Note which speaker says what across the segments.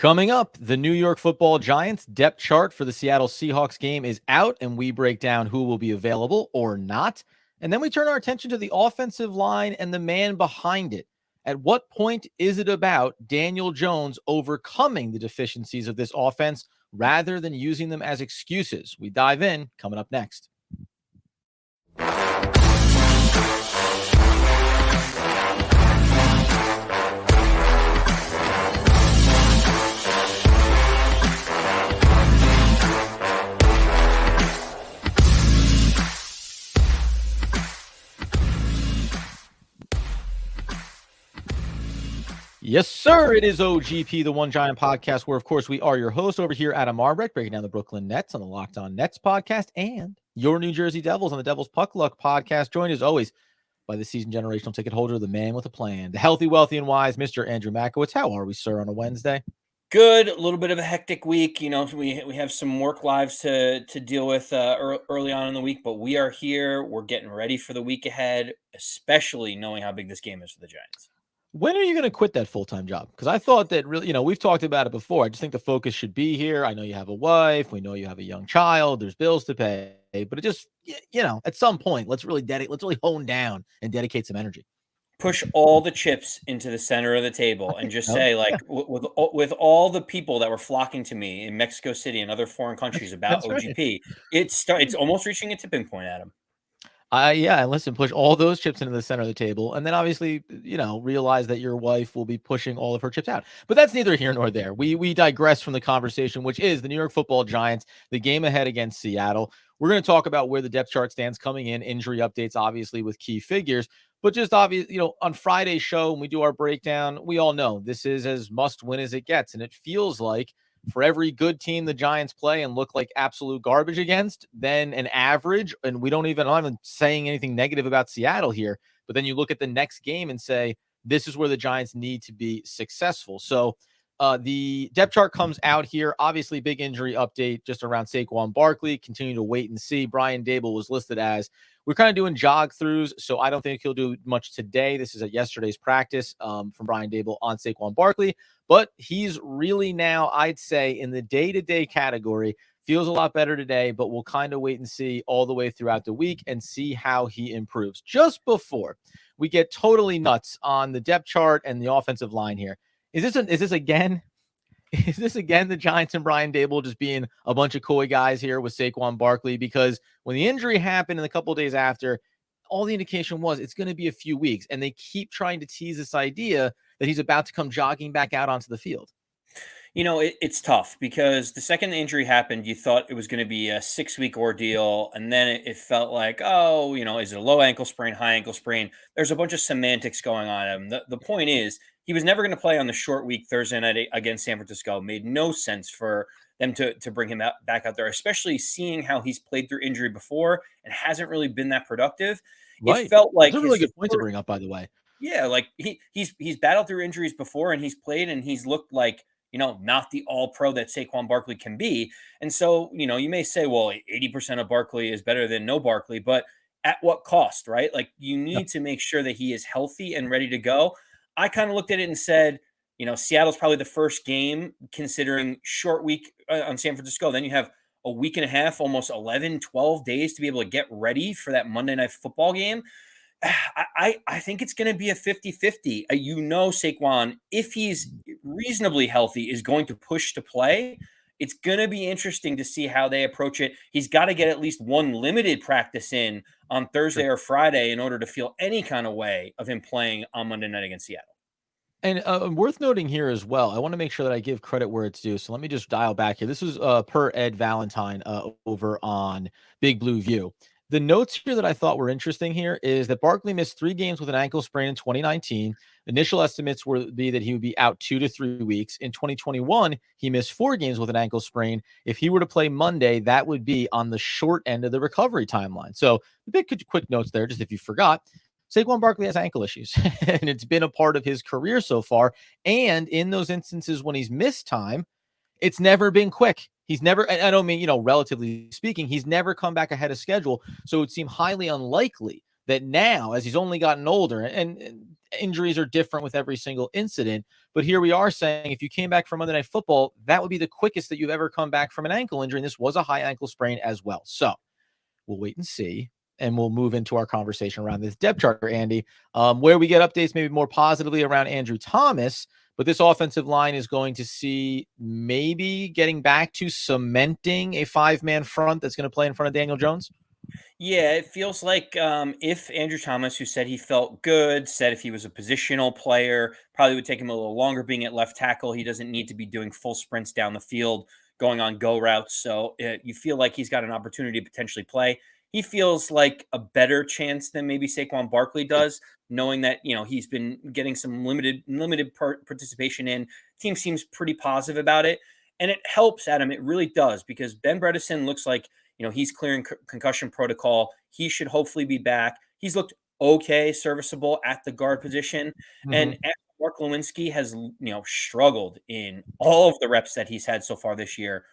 Speaker 1: Coming up, the New York Football Giants depth chart for the Seattle Seahawks game is out, and we break down who will be available or not. And then we turn our attention to the offensive line and the man behind it. At what point is it about Daniel Jones overcoming the deficiencies of this offense rather than using them as excuses? We dive in coming up next. Yes, sir. It is OGP, the One Giant Podcast, where, of course, we are your hosts over here, Adam Arbrecht, breaking down the Brooklyn Nets on the Locked On Nets podcast, and your New Jersey Devils on the Devils Puck Luck podcast. Joined, as always, by the season generational ticket holder, the man with a plan, the healthy, wealthy, and wise, Mr. Andrew Makowitz. How are we, sir, on a Wednesday?
Speaker 2: Good. A little bit of a hectic week. You know, we have some work lives to deal with early on in the week, but we are here. We're getting ready for the week ahead, especially knowing how big this game is for the Giants.
Speaker 1: When are you going to quit that full-time job? Because I thought that really, we've talked about it before. I just think the focus should be here. I know you have a wife. We know you have a young child. There's bills to pay. But it just, at some point, let's really hone down and dedicate some energy.
Speaker 2: Push all the chips into the center of the table and just say, like, with all the people that were flocking to me in Mexico City and other foreign countries about OGP, right. It's almost reaching a tipping point, Adam.
Speaker 1: And listen, push all those chips into the center of the table. And then obviously, realize that your wife will be pushing all of her chips out. But that's neither here nor there. We digress from the conversation, which is the New York Football Giants, the game ahead against Seattle. We're going to talk about where the depth chart stands coming in, injury updates, obviously, with key figures. But just obvious, on Friday's show, when we do our breakdown, we all know this is as must win as it gets. And it feels like for every good team the Giants play and look like absolute garbage against, then an average, and I'm even saying anything negative about Seattle here, but then you look at the next game and say, this is where the Giants need to be successful. So the depth chart comes out here. Obviously, big injury update just around Saquon Barkley. Continue to wait and see. Brian Dable was listed as, we're kind of doing jog throughs, so I don't think he'll do much today. This is at yesterday's practice from Brian Dable on Saquon Barkley, but he's really now, I'd say, in the day-to-day category. Feels a lot better today, but we'll kind of wait and see all the way throughout the week and see how he improves. Just before we get totally nuts on the depth chart and the offensive line here, is this again the Giants and Brian Dable just being a bunch of coy guys here with Saquon Barkley? Because when the injury happened and a couple of days after, all the indication was it's going to be a few weeks, and they keep trying to tease this idea that he's about to come jogging back out onto the field.
Speaker 2: It's tough because the second the injury happened, you thought it was going to be a 6-week ordeal. And then it felt like, is it a low ankle sprain, high ankle sprain? There's a bunch of semantics going on. The point is, he was never going to play on the short week Thursday night against San Francisco. It made no sense for them to bring him back out there, especially seeing how he's played through injury before and hasn't really been that productive.
Speaker 1: Right.
Speaker 2: It felt like
Speaker 1: that's a really good point to bring up, by the way.
Speaker 2: Yeah, like he's battled through injuries before, and he's played, and he's looked like, not the all-pro that Saquon Barkley can be. And so, you may say, well, 80% of Barkley is better than no Barkley, but at what cost, right? Like, you need to make sure that he is healthy and ready to go. I kind of looked at it and said, Seattle's probably the first game considering short week on San Francisco. Then you have a week and a half, almost 11, 12 days to be able to get ready for that Monday Night Football game. I think it's going to be a 50-50. Saquon, if he's reasonably healthy, is going to push to play. It's going to be interesting to see how they approach it. He's got to get at least one limited practice in on Thursday or Friday in order to feel any kind of way of him playing on Monday night against Seattle.
Speaker 1: And worth noting here as well, I want to make sure that I give credit where it's due. So let me just dial back here. This is per Ed Valentine over on Big Blue View. The notes here that I thought were interesting here is that Barkley missed 3 games with an ankle sprain in 2019. Initial estimates would be that he would be out 2 to 3 weeks. In 2021, he missed 4 games with an ankle sprain. If he were to play Monday, that would be on the short end of the recovery timeline. So the big quick notes there, just if you forgot, Saquon Barkley has ankle issues, and it's been a part of his career so far. And in those instances when he's missed time, it's never been quick. He's never, I don't mean, relatively speaking, he's never come back ahead of schedule. So it would seem highly unlikely that now, as he's only gotten older, and injuries are different with every single incident, but here we are saying if you came back from Monday Night Football, that would be the quickest that you've ever come back from an ankle injury. And this was a high ankle sprain as well. So we'll wait and see. And we'll move into our conversation around this depth chart, Andy, where we get updates maybe more positively around Andrew Thomas. But this offensive line is going to see maybe getting back to cementing a 5-man front that's going to play in front of Daniel Jones.
Speaker 2: Yeah, it feels like if Andrew Thomas, who said he felt good, said if he was a positional player, probably would take him a little longer being at left tackle. He doesn't need to be doing full sprints down the field, going on go routes. So you feel like he's got an opportunity to potentially play. He feels like a better chance than maybe Saquon Barkley does, knowing that he's been getting some limited participation in. Team seems pretty positive about it, and it helps Adam. It really does because Ben Bredesen looks like he's clearing concussion protocol. He should hopefully be back. He's looked okay, serviceable at the guard position. And Mark Lewinsky has, struggled in all of the reps that he's had so far this year.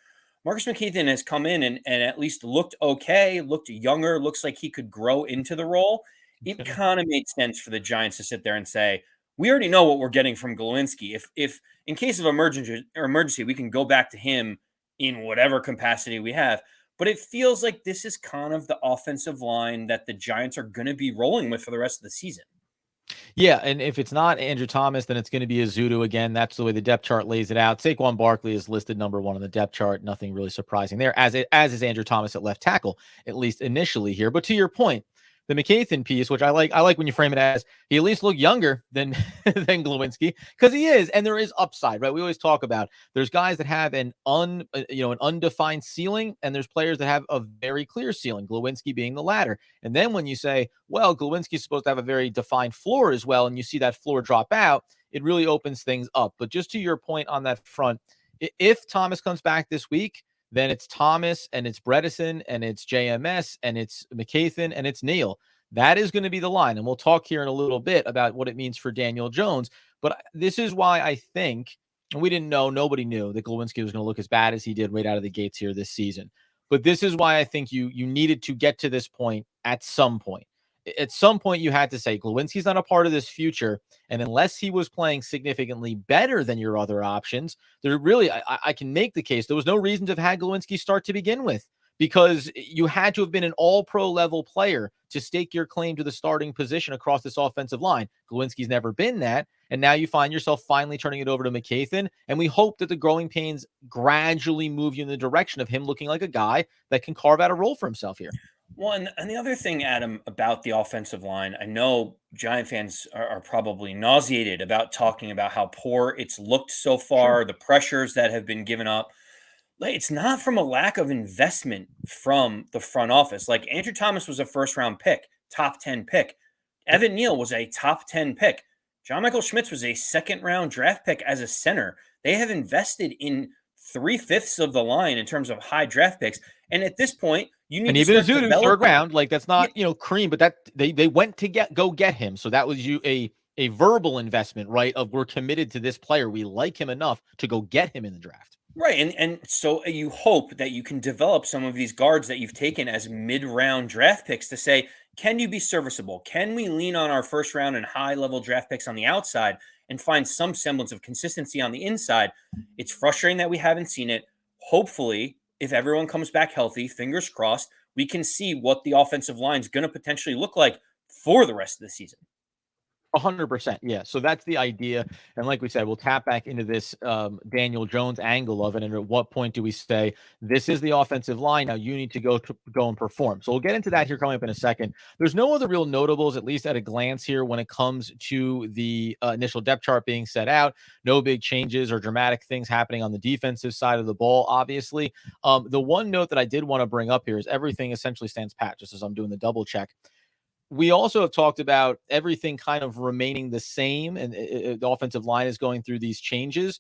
Speaker 2: Marcus McKethan has come in and at least looked okay, looked younger, looks like he could grow into the role. It kind of made sense for the Giants to sit there and say, we already know what we're getting from Glowinski. If in case of emergency, we can go back to him in whatever capacity we have. But it feels like this is kind of the offensive line that the Giants are going to be rolling with for the rest of the season.
Speaker 1: Yeah, and if it's not Andrew Thomas, then it's going to be Azudu again. That's the way the depth chart lays it out. Saquon Barkley is listed number 1 on the depth chart. Nothing really surprising there, as is Andrew Thomas at left tackle, at least initially here. But to your point, the McKethan piece, which I like when you frame it as he at least looked younger than than Glowinski, because he is, and there is upside, right? We always talk about there's guys that have an undefined ceiling, and there's players that have a very clear ceiling. Glowinski being the latter. And then when you say, well, Glowinski's supposed to have a very defined floor as well, and you see that floor drop out, it really opens things up. But just to your point on that front, if Thomas comes back this week, then it's Thomas and it's Bredesen and it's JMS and it's McKethan and it's Neal. That is going to be the line. And we'll talk here in a little bit about what it means for Daniel Jones. But this is why I think, and we didn't know, nobody knew that Glowinski was going to look as bad as he did right out of the gates here this season. But this is why I think you needed to get to this point at some point. At some point, you had to say Glowinski's not a part of this future. And unless he was playing significantly better than your other options, there really, I can make the case there was no reason to have had Glowinski start to begin with, because you had to have been an all-pro level player to stake your claim to the starting position across this offensive line. Glowinski's never been that. And now you find yourself finally turning it over to McKethan. And we hope that the growing pains gradually move you in the direction of him looking like a guy that can carve out a role for himself here.
Speaker 2: Well, and the other thing, Adam, about the offensive line, I know Giant fans are probably nauseated about talking about how poor it's looked so far, the pressures that have been given up. Like, it's not from a lack of investment from the front office. Like, Andrew Thomas was a first round pick, top 10 pick. Evan Neal was a top 10 pick. John Michael Schmitz was a second round draft pick as a center. They have invested in 3/5 of the line in terms of high draft picks. And at this point, you need
Speaker 1: and
Speaker 2: to
Speaker 1: even
Speaker 2: start
Speaker 1: Azudu, third round, like that's not cream, but that they went to go get him. So that was a verbal investment, right? Of we're committed to this player. We like him enough to go get him in the draft.
Speaker 2: Right. And so you hope that you can develop some of these guards that you've taken as mid-round draft picks to say, can you be serviceable? Can we lean on our first round and high level draft picks on the outside and find some semblance of consistency on the inside? It's frustrating that we haven't seen it. Hopefully, if everyone comes back healthy, fingers crossed, we can see what the offensive line is going to potentially look like for the rest of the season.
Speaker 1: 100%. Yeah. So that's the idea. And like we said, we'll tap back into this Daniel Jones angle of it. And at what point do we say, this is the offensive line. Now you need to go and perform. So we'll get into that here coming up in a second. There's no other real notables, at least at a glance here, when it comes to the initial depth chart being set out. No big changes or dramatic things happening on the defensive side of the ball, obviously. The one note that I did want to bring up here is everything essentially stands pat, just as I'm doing the double check. We also have talked about everything kind of remaining the same, and the offensive line is going through these changes.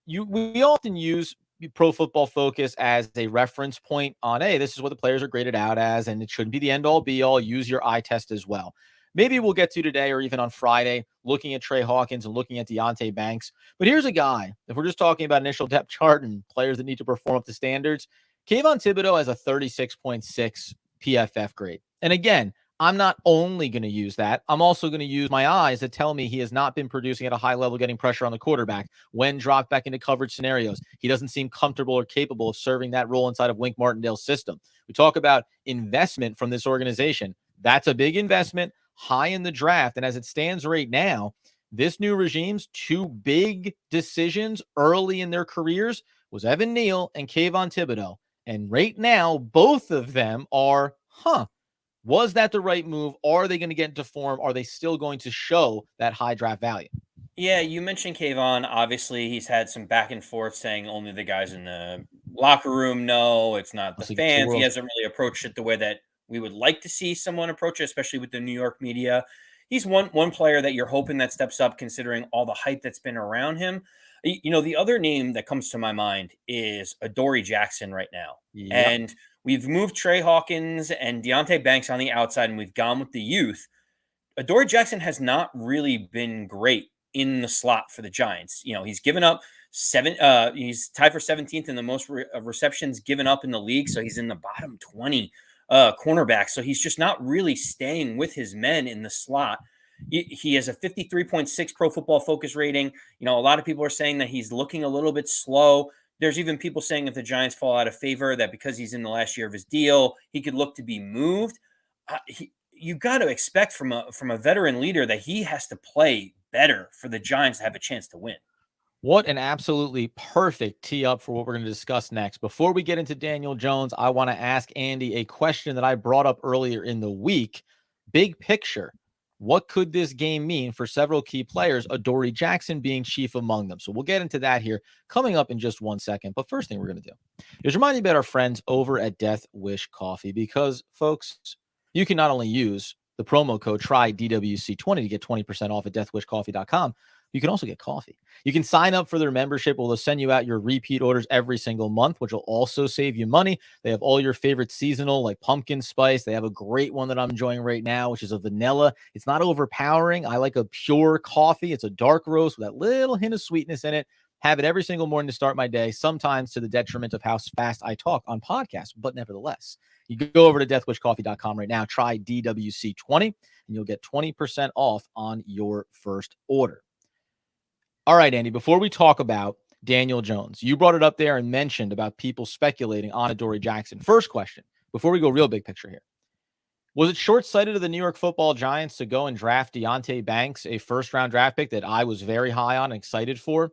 Speaker 1: We often use Pro Football Focus as a reference point on, hey, this is what the players are graded out as, and it shouldn't be the end all be all. Use your eye test as well. Maybe we'll get to today or even on Friday, looking at Trey Hawkins and looking at Deonte Banks. But here's a guy, if we're just talking about initial depth chart and players that need to perform up to standards, Kayvon Thibodeau has a 36.6 PFF grade. And again, I'm not only going to use that, I'm also going to use my eyes to tell me he has not been producing at a high level, getting pressure on the quarterback when dropped back into coverage scenarios. He doesn't seem comfortable or capable of serving that role inside of Wink Martindale's system. We talk about investment from this organization. That's a big investment, high in the draft. And as it stands right now, this new regime's two big decisions early in their careers was Evan Neal and Kayvon Thibodeau. And right now, both of them are, was that the right move? Are they going to get into form? Are they still going to show that high draft value?
Speaker 2: Yeah, you mentioned Kayvon. Obviously, he's had some back and forth saying only the guys in the locker room know. It's not the
Speaker 1: Let's get two
Speaker 2: fans. He
Speaker 1: worlds.
Speaker 2: hasn't really approached it the way that we would like to see someone approach it, especially with the New York media. He's one player that you're hoping that steps up, considering all the hype that's been around him. The other name that comes to my mind is Adoree Jackson right now,
Speaker 1: Yep.
Speaker 2: and we've moved Trey Hawkins and Deontay Banks on the outside, and we've gone with the youth. Adoree Jackson has not really been great in the slot for the Giants. He's given up seven. He's tied for 17th in the most receptions given up in the league. So he's in the bottom 20 cornerbacks. So he's just not really staying with his men in the slot. He has a 53.6 Pro Football Focus rating. A lot of people are saying that he's looking a little bit slow. There's even people saying if the Giants fall out of favor, that because he's in the last year of his deal, he could look to be moved. You got to expect from a veteran leader that he has to play better for the Giants to have a chance to win.
Speaker 1: What an absolutely perfect tee up for what we're going to discuss next. Before we get into Daniel Jones, I want to ask Andy a question that I brought up earlier in the week. Big picture, what could this game mean for several key players, Adoree Jackson being chief among them? So we'll get into that here coming up in just 1 second. But first thing we're going to do is remind you about our friends over at Death Wish Coffee, because, folks, you can not only use the promo code TRYDWC20 to get 20% off at deathwishcoffee.com, you can also get coffee. You can sign up for their membership. They'll send you out your repeat orders every single month, which will also save you money. They have all your favorite seasonal, like pumpkin spice. They have a great one that I'm enjoying right now, which is a vanilla. It's not overpowering. I like a pure coffee. It's a dark roast with that little hint of sweetness in it. Have it every single morning to start my day, sometimes to the detriment of how fast I talk on podcasts, but nevertheless. You go over to deathwishcoffee.com right now, try DWC20, and you'll get 20% off on your first order. All right, Andy, before we talk about Daniel Jones, you brought it up there and mentioned about people speculating on Adoree Jackson. First question, before we go real big picture here. Was it short-sighted of the New York Football Giants to go and draft Deontay Banks, a first-round draft pick that I was very high on and excited for,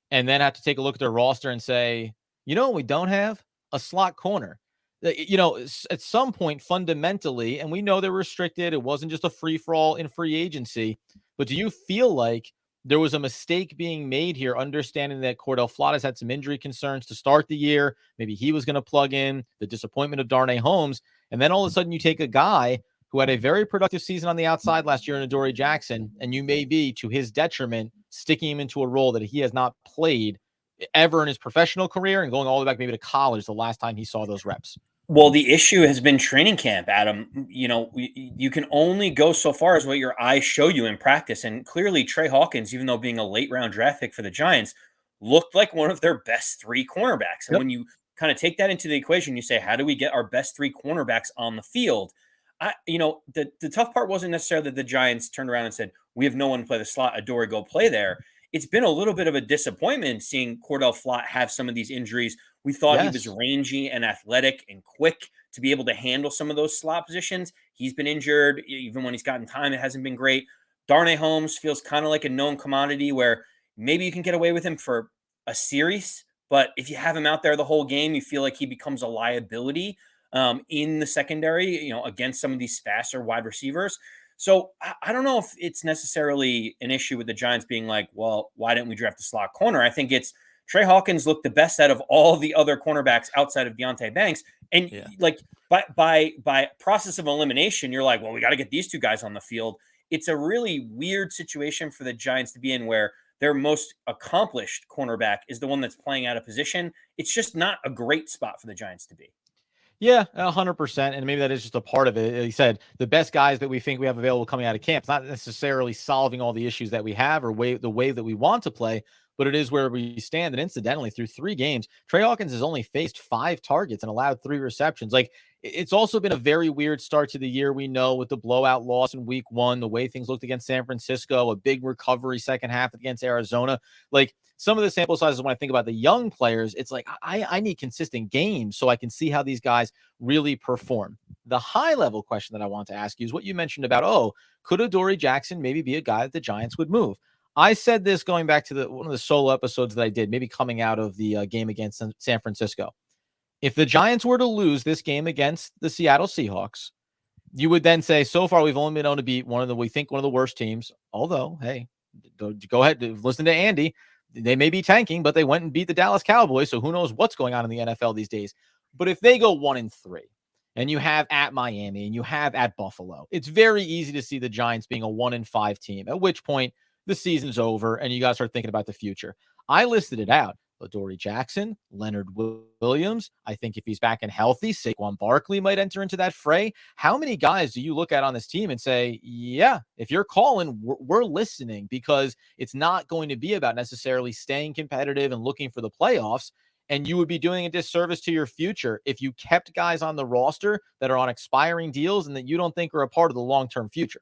Speaker 1: and then have to take a look at their roster and say, we don't have a slot corner? At some point, fundamentally, and we know they're restricted, it wasn't just a free-for-all in free agency, but do you feel like there was a mistake being made here, understanding that Cordell Flott had some injury concerns to start the year? Maybe he was going to plug in, the disappointment of Darnay Holmes, and then all of a sudden you take a guy who had a very productive season on the outside last year in Adoree Jackson, and you may be, to his detriment, sticking him into a role that he has not played ever in his professional career, and going all the way back maybe to college the last time he saw those reps.
Speaker 2: Well, the issue has been training camp, Adam. You can only go so far as what your eyes show you in practice. And clearly, Trey Hawkins, even though being a late round draft pick for the Giants, looked like one of their best three cornerbacks. And
Speaker 1: Yep.
Speaker 2: when you kind of take that into the equation, you say, how do we get our best three cornerbacks on the field? The tough part wasn't necessarily that the Giants turned around and said, we have no one to play the slot, Adoree, go play there. It's been a little bit of a disappointment seeing Cordell Flott have some of these injuries. We thought he was
Speaker 1: Yes.
Speaker 2: rangy and athletic and quick to be able to handle some of those slot positions. He's been injured. Even when he's gotten time, it hasn't been great. Darnay Holmes feels kind of like a known commodity where maybe you can get away with him for a series, but if you have him out there the whole game, you feel like he becomes a liability in the secondary, against some of these faster wide receivers. So I don't know if it's necessarily an issue with the Giants being like, well, why didn't we draft a slot corner? I think it's Trey Hawkins looked the best out of all the other cornerbacks outside of Deontay Banks. And like by process of elimination, you're like, well, we got to get these two guys on the field. It's a really weird situation for the Giants to be in where their most accomplished cornerback is the one that's playing out of position. It's just not a great spot for the Giants to be.
Speaker 1: Yeah, 100%. And maybe that is just a part of it. He said the best guys that we think we have available coming out of camp, it's not necessarily solving all the issues that we have or the way that we want to play, but it is where we stand. And incidentally, through 3 games, Trey Hawkins has only faced 5 targets and allowed 3 receptions. Like, It's also been a very weird start to the year. We know with the blowout loss in week 1, the way things looked against San Francisco, a big recovery second half against Arizona. Like some of the sample sizes, when I think about the young players, it's like I need consistent games so I can see how these guys really perform. The high level question that I want to ask you is what you mentioned about, oh, could Adoree Jackson maybe be a guy that the Giants would move? I said this going back to one of the solo episodes that I did, maybe coming out of the game against San Francisco. If the Giants were to lose this game against the Seattle Seahawks, you would then say, so far, we've only been able to beat one of the worst teams. Although, hey, go ahead, listen to Andy. They may be tanking, but they went and beat the Dallas Cowboys. So who knows what's going on in the NFL these days. But if they go 1-3 and you have at Miami and you have at Buffalo, it's very easy to see the Giants being a 1-5 team, at which point the season's over and you got to start thinking about the future. I listed it out. Adoree Jackson, Leonard Williams. I think if he's back and healthy, Saquon Barkley might enter into that fray. How many guys do you look at on this team and say, yeah, if you're calling, we're listening, because it's not going to be about necessarily staying competitive and looking for the playoffs. And you would be doing a disservice to your future if you kept guys on the roster that are on expiring deals and that you don't think are a part of the long-term future.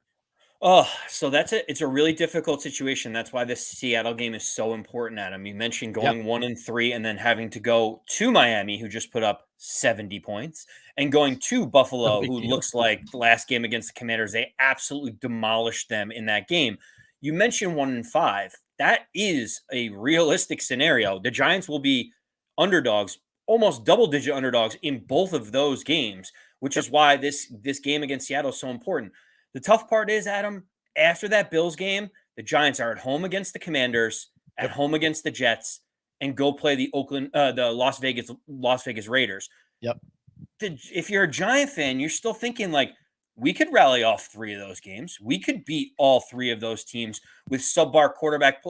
Speaker 2: Oh, so that's it. It's a really difficult situation. That's why this Seattle game is so important, Adam. You mentioned
Speaker 1: Yep.
Speaker 2: going 1-3 and then having to go to Miami, who just put up 70 points, and going to
Speaker 1: No
Speaker 2: Buffalo,
Speaker 1: big
Speaker 2: who
Speaker 1: deal.
Speaker 2: looks like the last game against the Commanders, they absolutely demolished them in that game. You mentioned 1-5. That is a realistic scenario. The Giants will be underdogs, almost double-digit underdogs in both of those games, which
Speaker 1: Yep.
Speaker 2: is why this game against Seattle is so important. The tough part is, Adam, after that Bills game, the Giants are at home against the Commanders, at
Speaker 1: Yep.
Speaker 2: home against the Jets, and go play the Las Vegas Raiders.
Speaker 1: Yep.
Speaker 2: If you're a Giant fan, you're still thinking like, we could rally off 3 of those games. We could beat all 3 of those teams with subpar quarterback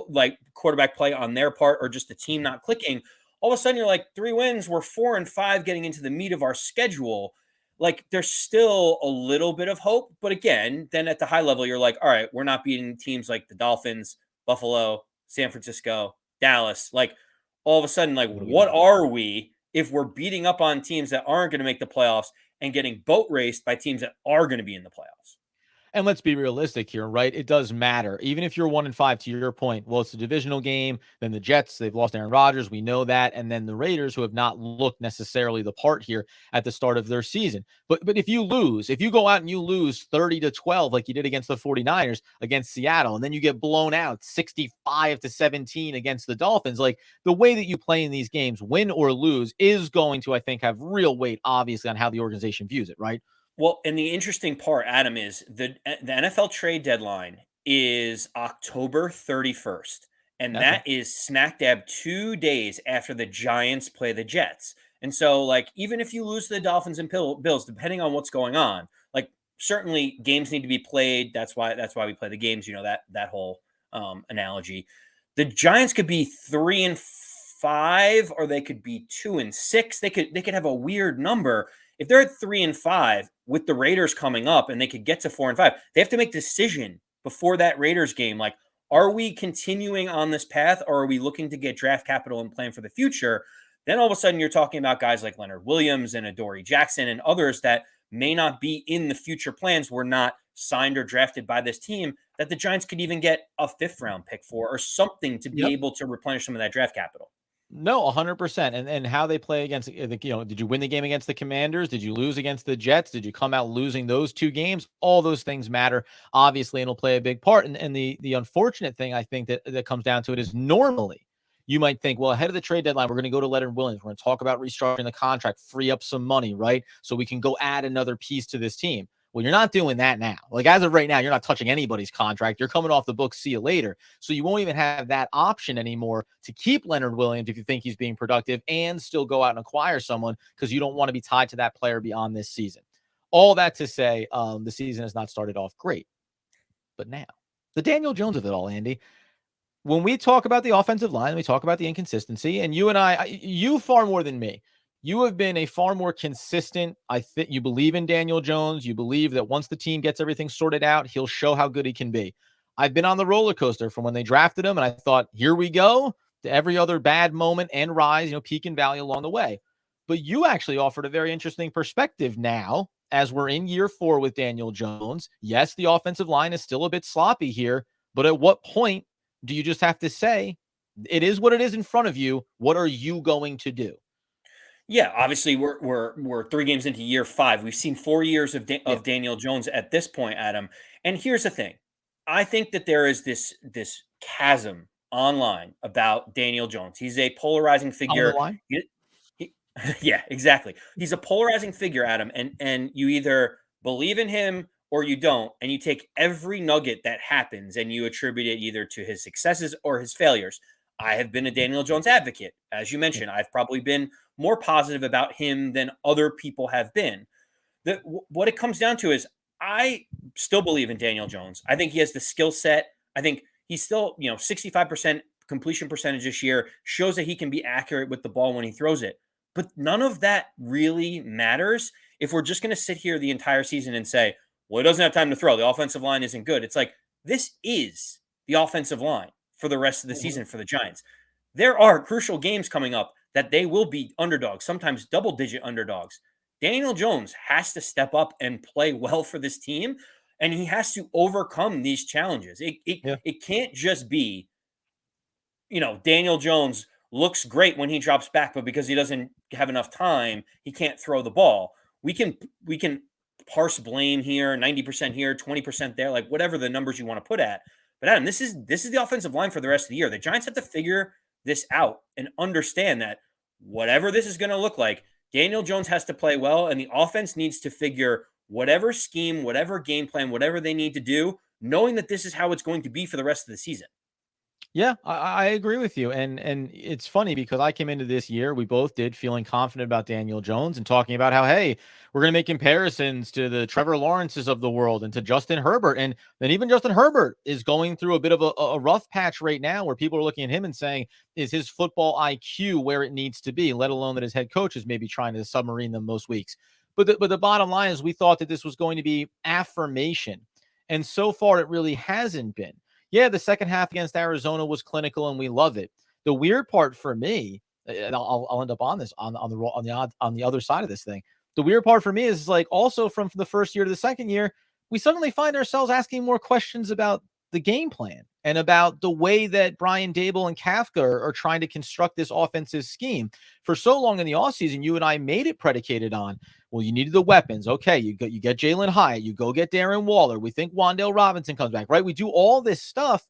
Speaker 2: play on their part, or just the team not clicking. All of a sudden, you're like, 3 wins. We're 4-5 getting into the meat of our schedule. Like, there's still a little bit of hope. But again, then at the high level, you're like, all right, we're not beating teams like the Dolphins, Buffalo, San Francisco, Dallas. Like, all of a sudden, like,
Speaker 1: What do we
Speaker 2: what
Speaker 1: do?
Speaker 2: are we if we're beating up on teams that aren't going to make the playoffs and getting boat raced by teams that are going to be in the playoffs?
Speaker 1: And let's be realistic here, right? It does matter. Even if you're 1-5, to your point, well, it's a divisional game. Then the Jets, they've lost Aaron Rodgers. We know that. And then the Raiders, who have not looked necessarily the part here at the start of their season. But if you lose, if you go out and you lose 30-12, like you did against the 49ers against Seattle, and then you get blown out 65-17 against the Dolphins, like the way that you play in these games, win or lose, is going to, I think, have real weight, obviously, on how the organization views it, right?
Speaker 2: Well, and the interesting part, Adam, is the NFL trade deadline is October 31st, and
Speaker 1: Okay.
Speaker 2: that is smack dab 2 days after the Giants play the Jets. And so, like, even if you lose to the Dolphins and Bills, depending on what's going on, like, certainly games need to be played. That's why we play the games. You know, that whole analogy. The Giants could be 3-5, or they could be 2-6. They could have a weird number. If they're at 3-5 with the Raiders coming up and they could get to 4-5, they have to make a decision before that Raiders game. Like, are we continuing on this path, or are we looking to get draft capital and plan for the future? Then all of a sudden you're talking about guys like Leonard Williams and Adoree Jackson and others that may not be in the future plans, were not signed or drafted by this team, that the Giants could even get a 5th round pick for, or something to be
Speaker 1: Yep.
Speaker 2: able to replenish some of that draft capital.
Speaker 1: No, 100%. And how they play against did you win the game against the Commanders? Did you lose against the Jets? Did you come out losing those 2 games? All those things matter, obviously, and will play a big part. And the unfortunate thing I think that comes down to it is, normally you might think, well, ahead of the trade deadline, we're going to go to Leonard Williams. We're going to talk about restructuring the contract, free up some money, right? So we can go add another piece to this team. Well, you're not doing that now. Like, as of right now, you're not touching anybody's contract. You're coming off the books. See you later. So you won't even have that option anymore to keep Leonard Williams if you think he's being productive, and still go out and acquire someone, because you don't want to be tied to that player beyond this season. All that to say, the season has not started off great. But now, the Daniel Jones of it all, Andy. When we talk about the offensive line, we talk about the inconsistency, and you and you far more than me, you have been a far more consistent. I think you believe in Daniel Jones. You believe that once the team gets everything sorted out, he'll show how good he can be. I've been on the roller coaster from when they drafted him, and I thought, here we go, to every other bad moment and rise, peak and valley along the way. But you actually offered a very interesting perspective now as we're in year 4 with Daniel Jones. Yes, the offensive line is still a bit sloppy here, but at what point do you just have to say, it is what it is in front of you? What are you going to do?
Speaker 2: Yeah, obviously we're 3 games into year 5. We've seen 4 years of
Speaker 1: Yeah.
Speaker 2: Daniel Jones at this point, Adam. And here's the thing. I think that there is this chasm online about Daniel Jones. He's a polarizing
Speaker 1: On the
Speaker 2: figure.
Speaker 1: line?
Speaker 2: He yeah, exactly. He's a polarizing figure, Adam, and you either believe in him or you don't, and you take every nugget that happens and you attribute it either to his successes or his failures. I have been a Daniel Jones advocate. As you
Speaker 1: Yeah.
Speaker 2: mentioned, I've probably been more positive about him than other people have been. What it comes down to is I still believe in Daniel Jones. I think he has the skill set. I think he's still, 65% completion percentage this year shows that he can be accurate with the ball when he throws it. But none of that really matters if we're just going to sit here the entire season and say, well, he doesn't have time to throw. The offensive line isn't good. It's like, this is the offensive line for the rest of the
Speaker 1: Mhm.
Speaker 2: season for the Giants. There are crucial games coming up that they will be underdogs, sometimes double digit underdogs. Daniel Jones has to step up and play well for this team, and he has to overcome these challenges.
Speaker 1: Yeah.
Speaker 2: It can't just be, Daniel Jones looks great when he drops back, but because he doesn't have enough time, he can't throw the ball. We can parse blame here, 90% here, 20% there, like whatever the numbers you want to put at. But Adam, this is the offensive line for the rest of the year. The Giants have to figure this out and understand that whatever this is going to look like, Daniel Jones has to play well, and the offense needs to figure whatever scheme, whatever game plan, whatever they need to do, knowing that this is how it's going to be for the rest of the season.
Speaker 1: Yeah, I agree with you, and it's funny because I came into this year, we both did, feeling confident about Daniel Jones and talking about how, hey, we're going to make comparisons to the Trevor Lawrences of the world and to Justin Herbert, and then even Justin Herbert is going through a bit of a rough patch right now, where people are looking at him and saying, is his football IQ where it needs to be? Let alone that his head coach is maybe trying to submarine them most weeks. But the bottom line is, we thought that this was going to be affirmation, and so far it really hasn't been. Yeah, the second half against Arizona was clinical, and we love it. The weird part for me, and I'll end up on this on the other side of this thing. The weird part for me is, like, also from the first year to the second year, we suddenly find ourselves asking more questions about the game plan and about the way that Brian Dable and Kafka are trying to construct this offensive scheme. For so long in the offseason, you and I made it predicated on, well, you needed the weapons. Okay, you get Jalen Hyatt, you go get Darren Waller. We think Wandale Robinson comes back, right? We do all this stuff.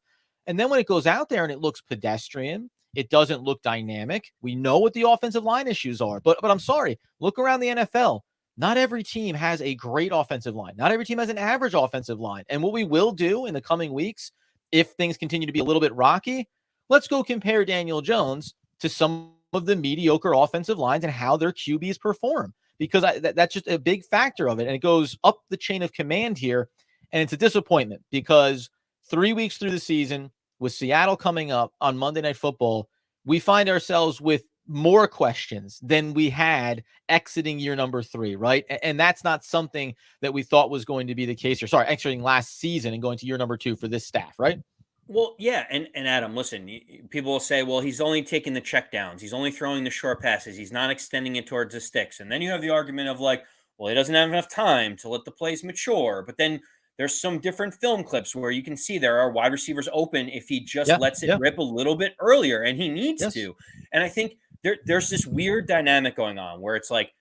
Speaker 1: And then when it goes out there and it looks pedestrian, it doesn't look dynamic. We know what the offensive line issues are. But I'm sorry, look around the NFL. Not every team has a great offensive line. Not every team has an average offensive line. And what we will do in the coming weeks, if things continue to be a little bit rocky, let's go compare Daniel Jones to some of the mediocre offensive lines and how their QBs perform, because that's just a big factor of it. And it goes up the chain of command here. And it's a disappointment because 3 weeks through the season, with Seattle coming up on Monday Night Football, we find ourselves with more questions than we had exiting year number 3, right? And that's not something that we thought was going to be the case, or sorry, exiting last season and going to year number 2 for this staff, right?
Speaker 2: Well, yeah, and Adam, listen, people will say, well, he's only taking the check downs, he's only throwing the short passes, he's not extending it towards the sticks. And then you have the argument of like, well, he doesn't have enough time to let the plays mature. But then there's some different film clips where you can see there are wide receivers open if he just
Speaker 1: Yeah.
Speaker 2: lets it
Speaker 1: Yeah.
Speaker 2: rip a little bit earlier, and he needs
Speaker 1: Yes.
Speaker 2: to. And I think there's this weird dynamic going on where it's like,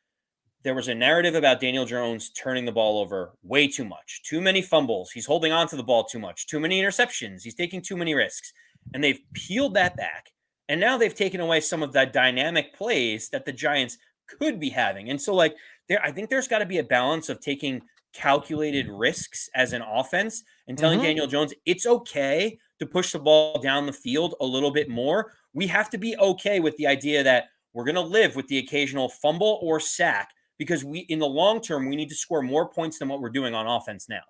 Speaker 2: there was a narrative about Daniel Jones turning the ball over way too much, too many fumbles. He's holding on to the ball too much, too many interceptions. He's taking too many risks. And they've peeled that back. And now they've taken away some of the dynamic plays that the Giants could be having. And so, like, I think there's got to be a balance of taking calculated risks as an offense and telling
Speaker 1: Mm-hmm.
Speaker 2: Daniel Jones it's okay to push the ball down the field a little bit more. We have to be okay with the idea that we're going to live with the occasional fumble or sack, because we, in the long term, we need to score more points than what we're doing on offense now.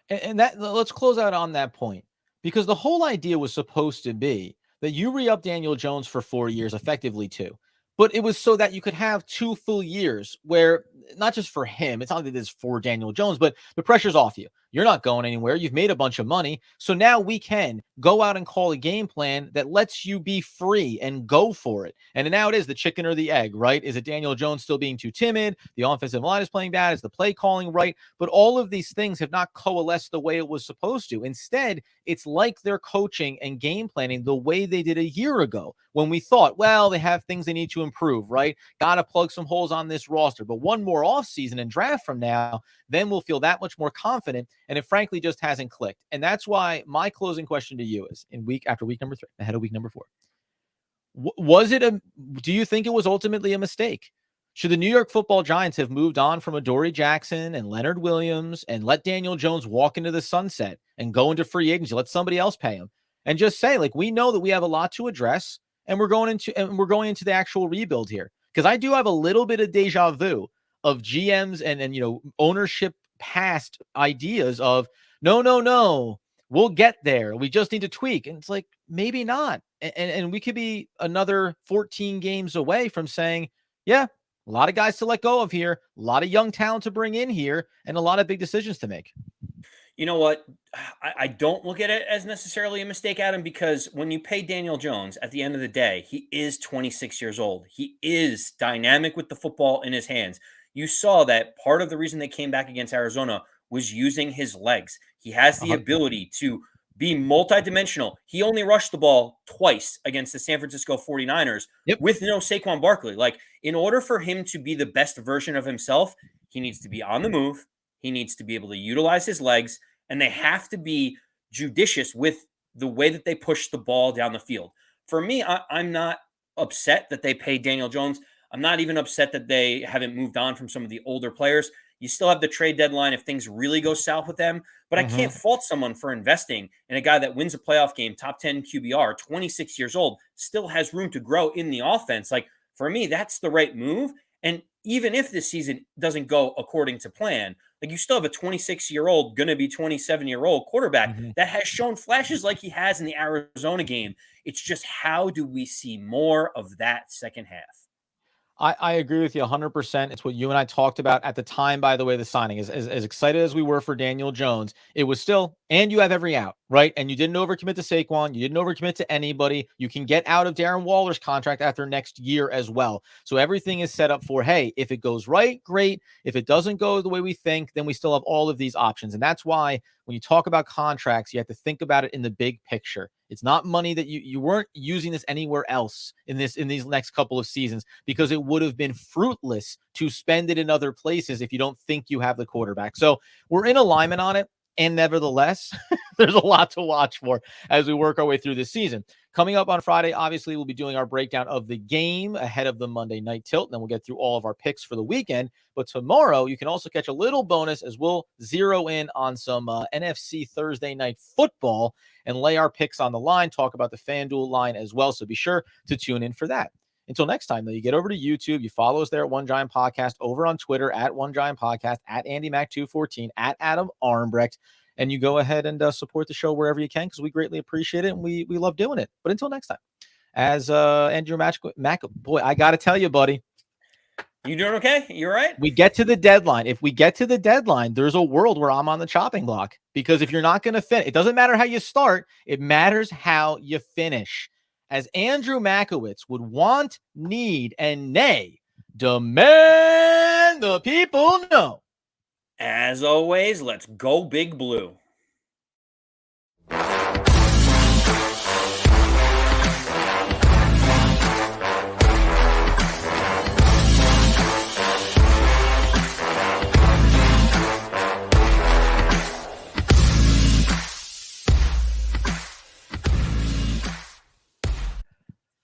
Speaker 1: And that, let's close out on that point, because the whole idea was supposed to be that you re-up Daniel Jones for 4 years, effectively 2, but it was so that you could have 2 full years where not just for him, it's not that it's for Daniel Jones, but the pressure's off you. You're not going anywhere. You've made a bunch of money. So now we can go out and call a game plan that lets you be free and go for it. And now it is the chicken or the egg, right? Is it Daniel Jones still being too timid? The offensive line is playing bad. Is the play calling right? But all of these things have not coalesced the way it was supposed to. Instead, it's like they're coaching and game planning the way they did a year ago when we thought, well, they have things they need to improve, right? Got to plug some holes on this roster. But one more offseason and draft from now, then we'll feel that much more confident. And it frankly just hasn't clicked. And that's why my closing question to you is after week number 3, ahead of week number 4. Do you think it was ultimately a mistake? Should the New York Football Giants have moved on from Adoree Jackson and Leonard Williams and let Daniel Jones walk into the sunset and go into free agency, let somebody else pay him, and just say, like, we know that we have a lot to address and we're going into the actual rebuild here? Because I do have a little bit of deja vu of GMs and ownership past ideas of no, we'll get there. We just need to tweak. And it's like, maybe not. And we could be another 14 games away from saying, yeah, a lot of guys to let go of here, a lot of young talent to bring in here, and a lot of big decisions to make.
Speaker 2: You know what? I don't look at it as necessarily a mistake, Adam, because when you pay Daniel Jones, at the end of the day, he is 26 years old. He is dynamic with the football in his hands. You saw that part of the reason they came back against Arizona was using his legs. He has the
Speaker 1: 100%.
Speaker 2: ability to be multidimensional. He only rushed the ball twice against the San Francisco 49ers
Speaker 1: Yep.
Speaker 2: with no Saquon Barkley. Like, in order for him to be the best version of himself, he needs to be on the move. He needs to be able to utilize his legs, and they have to be judicious with the way that they push the ball down the field. For me, I'm not upset that they paid Daniel Jones. I'm not even upset that they haven't moved on from some of the older players. You still have the trade deadline if things really go south with them, but I can't fault someone for investing in a guy that wins a playoff game, top 10 QBR, 26 years old, still has room to grow in the offense. Like, for me, that's the right move. And even if this season doesn't go according to plan, like, you still have a 26-year-old, going to be 27-year-old quarterback
Speaker 1: Mm-hmm.
Speaker 2: that has shown flashes like he has in the Arizona game. It's just, how do we see more of that second half?
Speaker 1: I agree with you 100%. It's what you and I talked about at the time, by the way, the signing. As excited as we were for Daniel Jones, it was still, and you have every out, right? And you didn't overcommit to Saquon. You didn't overcommit to anybody. You can get out of Darren Waller's contract after next year as well. So everything is set up for, hey, if it goes right, great. If it doesn't go the way we think, then we still have all of these options. And that's why when you talk about contracts, you have to think about it in the big picture. It's not money that you weren't using this anywhere else in these next couple of seasons, because it would have been fruitless to spend it in other places if you don't think you have the quarterback. So we're in alignment on it. And nevertheless, there's a lot to watch for as we work our way through this season. Coming up on Friday, obviously, we'll be doing our breakdown of the game ahead of the Monday night tilt. And then we'll get through all of our picks for the weekend. But tomorrow, you can also catch a little bonus as we'll zero in on some NFC Thursday night football and lay our picks on the line, talk about the FanDuel line as well. So be sure to tune in for that. Until next time, though, you get over to YouTube. You follow us there at One Giant Podcast, over on Twitter at One Giant Podcast, at AndyMac214, at Adam Armbrecht. And you go ahead and support the show wherever you can, because we greatly appreciate it and we love doing it. But until next time, as Andrew Mac, boy, I got to tell you, buddy.
Speaker 2: You doing okay? You all right?
Speaker 1: We get to the deadline. If we get to the deadline, there's a world where I'm on the chopping block, because if you're not going to finish, it doesn't matter how you start. It matters how you finish. As Andrew Makowitz would want, need, and nay, demand the people know.
Speaker 2: As always, let's go Big Blue.